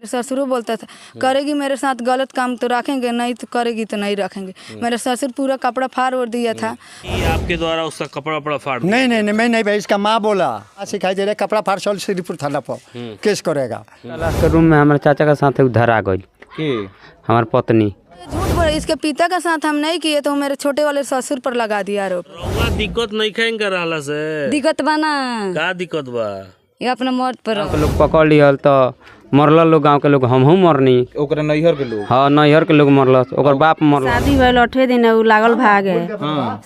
ससुर बोलता था करेगी मेरे साथ गलत काम तो रखेंगे, नहीं तो करेगी तो नहीं रखेंगे। मेरा ससुर पूरा कपड़ा फाड़ ओढ़ दिया था। ये आपके द्वारा उसका कपड़ा फाड़ दिया? नहीं नहीं नहीं, मैं नहीं भाई, इसका माँ बोला सिखाई दे रहा कपड़ा फाड़ चल श्रीपुर थाना पर केस करेगा। के रूम में हमारे चाचा का साथ उधर आ गई हमारे पत्नी। झूठ बोल, इसके पिता का साथ हम नहीं किए तो मेरे छोटे वाले ससुर पर लगा दिया आरोप। दिक्कत नहीं खाएंगे रहला से? दिक्कत बना का दिक्कत बा? ये अपना मौत पर लोग पकड़ लियल तो मरल लोग, गांव के लोग हमहू मरनी, ओकरा नैहर के लोग, हाँ नैहर के लोग मरल, ओकर बाप मरल। शादी भइल 8 दिन उ लागल भागे,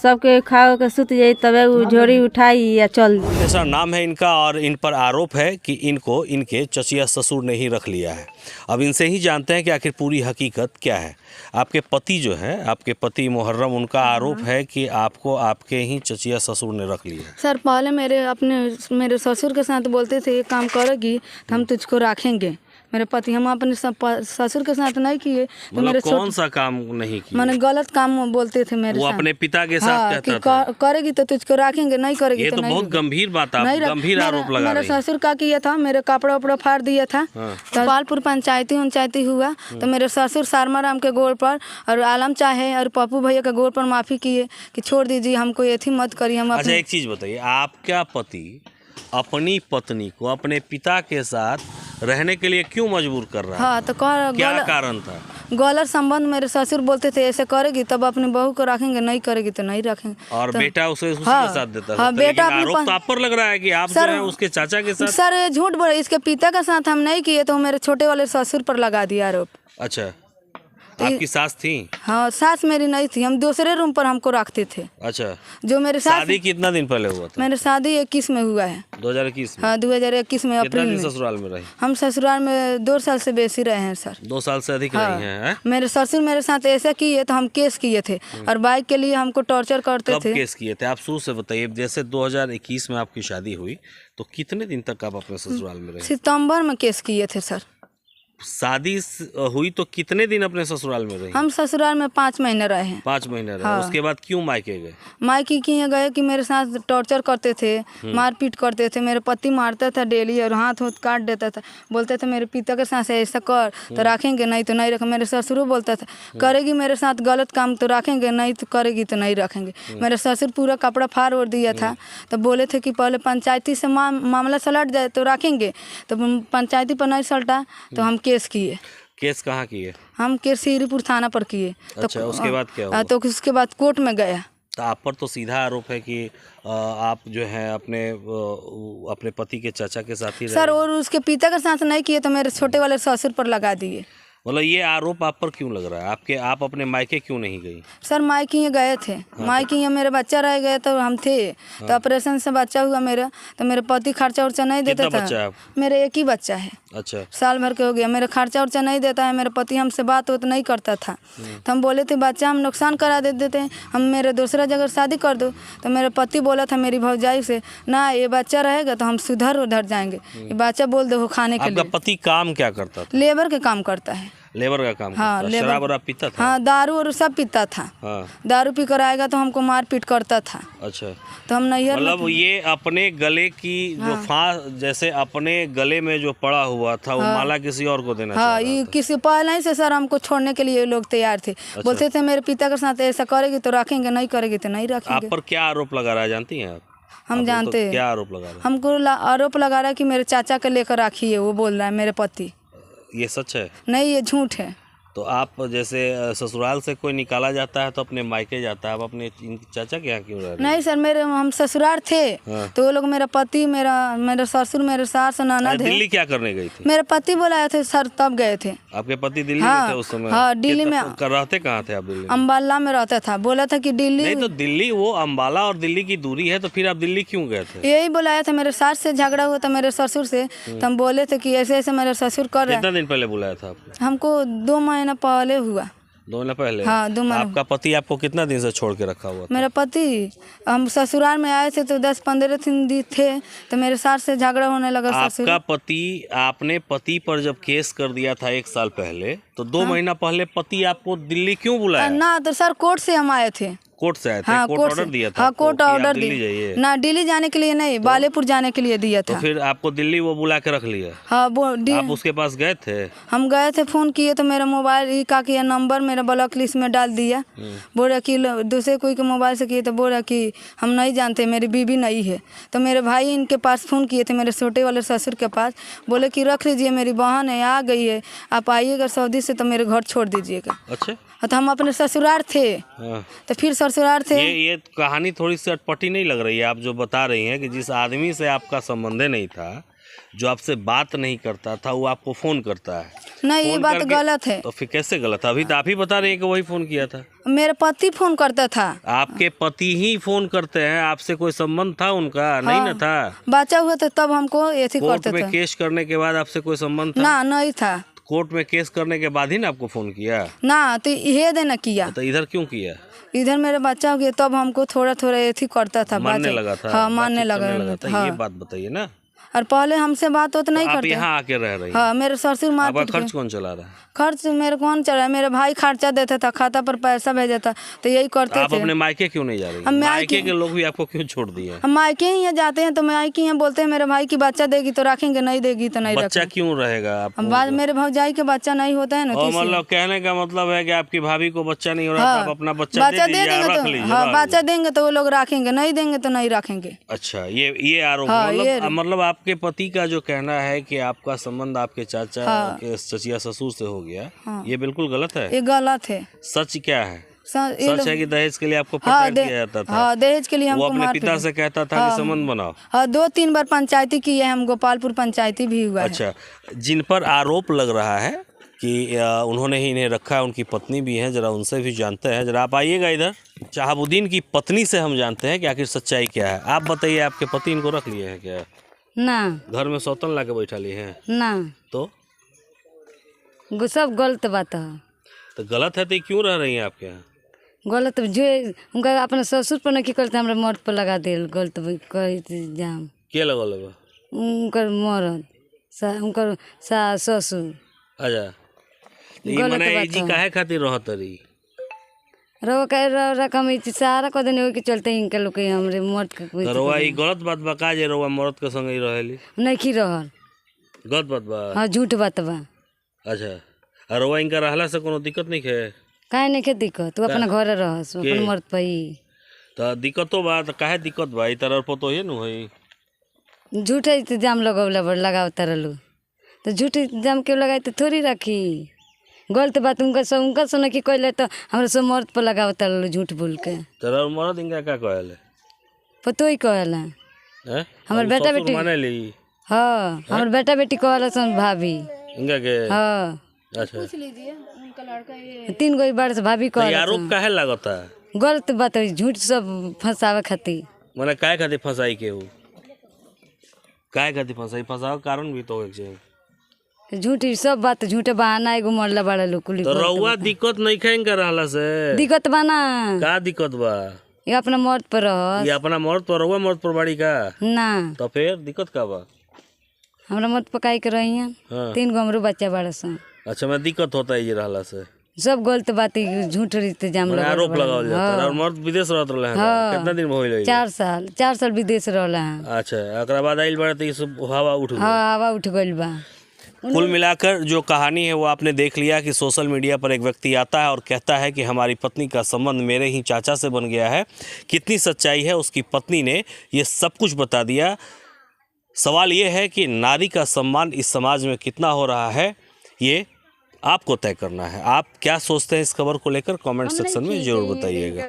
सबके खा के सुत जाई तबे उ झोरी उठाई या चल। ऐसा नाम है इनका और इन पर आरोप है कि इनको इनके चचिया ससुर ने ही रख लिया है। अब इनसे ही जानते हैं कि आखिर पूरी हकीकत क्या है। आपके पति जो है, आपके पति मुहर्रम, उनका आरोप है कि आपको आपके ही चचिया ससुर ने रख लिया है। सर पहले मेरे ससुर के साथ बोलते थे ये काम करेगी तो हम तुझको रखेंगे। मेरे पति, हम अपने ससुर के साथ नहीं किए तो मेरे कौन सा काम नहीं किया? मैंने गलत काम बोलते थे मेरे वो साथ। अपने पिता के साथ हाँ, कहता था करेगी तो तुझको रखेंगे, नहीं करेगी ये तो नहीं। बहुत गंभीर बात, आप गंभीर आरोप लगा रहे हैं। मेरे ससुर का किया था, मेरे कपड़ा उपड़ा फाड़ दिया था। तो पालपुर पंचायती हुआ तो मेरे ससुर सारमाराम के गोड़ पर और आलम चाहे और पप्पू भैया के गोड़ पर माफी किए कि छोड़ दीजिए, हमको ये थी मत करिए। हम अच्छा एक चीज बताइए, आपका पति अपनी पत्नी को अपने पिता के साथ रहने के लिए क्यों मजबूर कर रहा है? हाँ तो क्या कारण था? गलत संबंध मेरे ससुर बोलते थे ऐसे करेगी तब अपनी बहू को रखेंगे, नहीं करेगी तो नहीं रखेंगे। और तो, बेटा उसे उसी हाँ, के साथ देता हाँ, था। बेटा आरोप तो आप पर लग रहा है कि आप जो है उसके चाचा के साथ। सर ये झूठ बोल, इसके पिता का साथ हम नहीं किए तो मेरे छोटे वाले ससुर पर लगा दिया आरोप। अच्छा, आपकी सास थी? हाँ सास मेरी नहीं थी, हम दूसरे रूम पर हमको रखते थे। अच्छा, जो मेरे सास शादी कितना दिन पहले हुआ था? मेरे शादी 21 में हुआ है। 2021 में? हाँ 2021 में कितना अप्रैल दिन में। ससुराल में रही? हम ससुराल में 2 साल से बेसी रहे हैं सर। 2 साल से अधिक रही हैं? मेरे ससुर मेरे साथ ऐसा किए तो हम केस किए थे और बाइक के लिए हमको टॉर्चर करते कब थे। केस किए थे आप शुरू से बताइए। जैसे 2021 में आपकी शादी हुई तो कितने दिन तक आप अपने ससुराल में रहे? सितंबर में केस किए थे सर। शादी हुई तो कितने दिन अपने ससुराल में रही? हम ससुराल में 5 महीने रहे हैं। 5 महीने रहे। हाँ। उसके बाद क्यों मायके गए? मायके किए गए कि मेरे साथ टॉर्चर करते थे, मारपीट करते थे। मेरे पति मारता था डेली और हाथ काट देता था। बोलते थे मेरे पिता के साथ ऐसा कर तो रखेंगे, नहीं तो नहीं रखेंगे। मेरे ससुर बोलता था करेगी मेरे साथ गलत काम तो रखेंगे, नहीं तो करेगी तो नहीं रखेंगे। मेरे ससुर पूरा कपड़ा फाड़ ओढ़ दिया था। तो बोले थे कि पहले पंचायती से मामला सलट जाए तो रखेंगे, तो पंचायती पर नहीं सलटा तो हम केस किए। केस कहाँ किए? हम केस श्रीपुर थाना पर किए। अच्छा, उसके बाद क्या हुआ? तो उसके बाद कोर्ट में गया। तो आप पर तो सीधा आरोप है कि आप जो है अपने पति के चाचा के साथ ही सर, और उसके पिता के साथ नहीं किए तो मेरे छोटे वाले ससुर पर लगा दिए। मतलब ये आरोप आप पर क्यों लग रहा है? आप अपने मायके क्यों नहीं गई? सर मायके गए थे। मायके मेरे बच्चा रह गए तो हम थे। तो ऑपरेशन से बच्चा हुआ मेरा, तो मेरे पति खर्चा उर्चा नहीं देता कितना बच्चा है? मेरे एक ही बच्चा है। अच्छा, साल भर के हो गया। मेरा खर्चा उर्चा नहीं देता है। मेरे पति हमसे बात नहीं करता था। तो हम बोले थे बच्चा हम नुकसान करा देते थे, हम मेरे दूसरा जगह शादी कर दो। तो मेरे पति बोला था मेरी भौजाई से, ना ये बच्चा रहेगा तो हम सुधर उधर जाएंगे, ये बच्चा बोल दो खाने के लिए। आपका पति काम क्या करता था? लेबर के काम करता है। लेबर का काम हाँ, करता? शराब वराब पीता था? हाँ दारू और सब पीता था। हाँ। दारू पी कर आएगा तो हमको मार पीट करता था। अच्छा, तो हम नहीं मतलब ये अपने गले की जो फांस, जैसे अपने गले में जो पड़ा हुआ था वो माला किसी और को देना हाँ, ये किसी पहले ही से सर हमको छोड़ने के लिए लोग तैयार थे। बोलते थे मेरे पिता के साथ ऐसा करेगी तो रखेंगे, नहीं करेगी तो नहीं रखेंगे। आप पर क्या आरोप लगा रहा है जानती हैं आप? हम जानते हैं। क्या आरोप लगा रहा है? हमको आरोप लगा रहा है कि मेरे चाचा के लेकर राखी है, वो बोल रहा है मेरे पति। ये सच है? नहीं, ये झूठ है। तो आप जैसे ससुराल से कोई निकाला जाता है तो अपने मायके जाता है, आप अपने चाचा के यहाँ क्यों रह रहे हैं? नहीं सर, हम ससुराल थे। तो वो लोग मेरा पति, मेरा ससुर, मेरे सास ननद है। दिल्ली क्या करने गई थी? मेरे पति बुलाए थे सर, तब गए थे। आपके पति दिल्ली में थे उस समय? हाँ दिल्ली में। रहते कहाँ थे आप दिल्ली में? अम्बाला में रहता था। बोला था कि दिल्ली। नहीं तो दिल्ली, वो अम्बाला और दिल्ली की दूरी है, तो फिर आप दिल्ली क्यों गए थे? यही बुलाया था। मेरे सास से झगड़ा हुआ था मेरे ससुर से, तो हम बोले थे कि ऐसे ऐसे मेरे ससुर कर रहे हैं। कितना दिन पहले बुलाया था आपको? हमको 2 महीना पहले हुआ। 2 महीना पहले? हाँ 2 महीना। आपका पति आपको कितना दिन से छोड़ के रखा हुआ था? मेरा पति, हम ससुराल में आए थे तो 10-15 दिन थे, तो मेरे सास से झगड़ा होने लगा। आपका पति, आपने पति पर जब केस कर दिया था 1 साल पहले, तो 2 महीना पहले पति आपको दिल्ली क्यों बुलाया? ना तो सर कोर्ट से हम आए थे। कोर्ट से आए थे? हाँ कोर्ट कोर्ट ऑर्डर से, दिया था हाँ आपको कोर्ट कि आप ऑर्डर दिल्ली जाइए? ना दिल्ली जाने के लिए नहीं, बालेपुर जाने के लिए दिया तो था। फिर आपको दिल्ली वो बुला के रख लिया? हाँ वो आप उसके पास गए थे? हम गए थे, फ़ोन किए तो मेरा मोबाइल ही का किया, नंबर मेरा ब्लॉक लिस्ट में डाल दिया। बोल रहा कि दूसरे कोई के मोबाइल से किए तो बोल रहा कि हम नहीं जानते, मेरी बीवी नहीं है। तो मेरे भाई इनके पास फ़ोन किए थे, मेरे छोटे वाले ससुर के पास, बोले कि रख लीजिए, मेरी बहन है, आ गई है, आप आइएगा सऊदी से तो मेरे घर छोड़ दीजिएगा। अच्छा। तो हम अपने ससुराल थे, हाँ। तो फिर ससुराल थे। ये कहानी थोड़ी सी अटपटी नहीं लग रही है? आप जो बता रही हैं कि जिस आदमी से आपका संबंध नहीं था, जो आपसे बात नहीं करता था, वो आपको फ़ोन करता है। नहीं, ये फ़ोन बात करके- गलत है। तो फिर कैसे गलत है? अभी तो आप ही बता रही हैं कि वही फ़ोन किया था। मेरे पति फ़ोन करता था। आपके पति ही फ़ोन करते हैं? आपसे कोई संबंध था उनका? नहीं ना था? बच्चा हुआ था तब हमको ऐसे कोर्ट करते में थे। केस करने के बाद आपसे कोई संबंध था? ना नहीं था कोर्ट में केस करने के बाद ही ना आपको फ़ोन किया? ना, तो ये देना किया। तो इधर क्यों किया? इधर मेरा बच्चा हो गया तब हमको थोड़ा थोड़ा ऐसे करता था। मानने बच्चा- लगा था? हाँ मानने बातचीत करने लगा था? हाँ। ये बात बताइए ना। और पहले हमसे बात होता नहीं आप करते। यहाँ आके रह रही हैं? हाँ मेरे ससुर आपका मारपीट खर्च कौन चला रहा है? खर्च मेरे कौन चला है, मेरा भाई खर्चा देता था, खाता पर पैसा भेजा था, तो यही करते आप थे। अपने मायके क्यों नहीं जा रही? हम मायके मायके- के लोग भी आपको क्यों छोड़ दिए हैं? हम मायके ही यहाँ जाते हैं तो मायके यहाँ बोलते हैं मेरे भाई की बच्चा देगी तो रखेंगे, नहीं देगी तो नहीं बच्चा रखेंगे। क्यों रहेगा आपको? हम बाद मेरे भौजाई के बच्चा नहीं होता है ना, तो और इसलिए। मतलब कहने का मतलब है कि आपकी भाभी को बच्चा नहीं हो रहा, हाँ, तो आप अपना बच्चा दे दीजिए, देंगे रख तो लीजिए। हाँ, बस। बच्चा देंगे तो वो लोग रखेंगे, नहीं देंगे तो नहीं रखेंगे। अच्छा, ये आरोप हाँ, मतलब आपके पति का जो कहना है कि आपका संबंध आपके चाचा के चचिया ससुर से हो गया, ये बिल्कुल गलत है। ये गलत है। सच क्या है? ये सच लोग- है कि दहेज के लिए आपको हाँ, प्रताड़ित किया जाता था? हाँ दहेज के लिए वो हमको अपने मारपीट- पिता से कहता था कि संबंध बनाओ। हाँ 2-3 बार पंचायती की है, हम गोपालपुर पंचायती भी हुआ है। अच्छा, जिन पर आरोप लग रहा है कि उन्होंने ही इन्हें रखा है, उनकी पत्नी भी हैं, जरा उनसे भी जानते हैं। जरा आप आइएगा इधर। शहाबुद्दीन की पत्नी से हम जानते हैं कि आखिर सच्चाई क्या है। आप बताइए, आपके पति इनको रख लिए हैं क्या? ना घर में सौतन ला के बैठा लिए हैं? ना, तो सब गलत बात है। तो गलत है तो ये क्यों रह रही हैं आपके यहाँ? गलत जो उनका अपने ससुर पर नहीं करते, हमारे मर्द पर लगा दिल गलत जाम। के लगल बा? उनकर मरद उनकर सास ससुर अच्छा, तो ये गलत मने बात जी है। काहे खातिर रहत रही? रकम सारा को देने के चलते इनके लोग के हमरे मर्द के कोई तो रउआ ई गलत बात बा का जे रउआ मर्द के संग ही रहेली? नहीं रहल। गलत बात बा? हाँ झूठ बात बा। अच्छा, और रउआ इनका रहला से कोनो दिक्कत नहीं है? काहे नहीं के दिक्कत, तू अपना घर रहस अपन मर्द पर ही। तो दिक्कतो बा, तो काहे दिक्कत बा? ई तरह पतो है नु है। झूठे इल्जाम लगावता रहलू, तो झूठे इल्जाम क्यों लगाए तो थोड़ी रखी। गलत बात उनका सुन कि कहले तो हमारे सब मर्द पर लगावता रहलू झूठ बोल के। तेरा मर्द इनका का कहले? पतो ही कहला हैं? हमर अब बेटा ससुर बेटी- माने ली हाँ हमारे बेटा बेटी कहला सन भाभी। इनका के? हाँ अच्छा, लीजिए उनका लड़का ये 3 गो बार से भाभी तो ये कहला आरोप सन। काहे लागता? गलत बात है, झूठ सब फंसावे खातिर। मने काहे खातिर फंसाई के हो? काहे खातिर फंसाई? फंसावे कारण भी तो होए के चाहिए। झूठी सब बात झूठे बहाना एगो मरला बड़ा लोग कुली तो रउआ दिक्कत नहीं खाइन कर रहला से? दिक्कत बाना का दिक्कत बा? ये अपना मर्द पर रह ये अपना मर्द पर रउआ मर्द पर बाड़ी का? ना, तो फिर दिक्कत का बा? हमरा मर्द पकाई के रही हैं। हाँ। 3 गो हमरो बच्चा बड़ा सन। अच्छा, मैं दिक्कत होता है ये रहला से? सब गलत बात झूठ इल्जाम मने आरोप लगावल लगावल जाता है। और मर्द विदेश रहत रहे हैं? हाँ। कितना दिन भइल? 4 साल विदेश रहला हैं। अच्छा, एकरा बाद आइल बाड़े तो ये सब हवा उठ गई। हाँ हवा उठ गइल बा। कुल मिलाकर जो कहानी है वो आपने देख लिया कि सोशल मीडिया पर एक व्यक्ति आता है और कहता है कि हमारी पत्नी का संबंध मेरे ही चाचा से बन गया है। कितनी सच्चाई है उसकी पत्नी ने ये सब कुछ बता दिया। सवाल ये है कि नारी का सम्मान इस समाज में कितना हो रहा है, ये आपको तय करना है। आप क्या सोचते हैं इस खबर को लेकर? कमेंट सेक्शन में ज़रूर बताइएगा।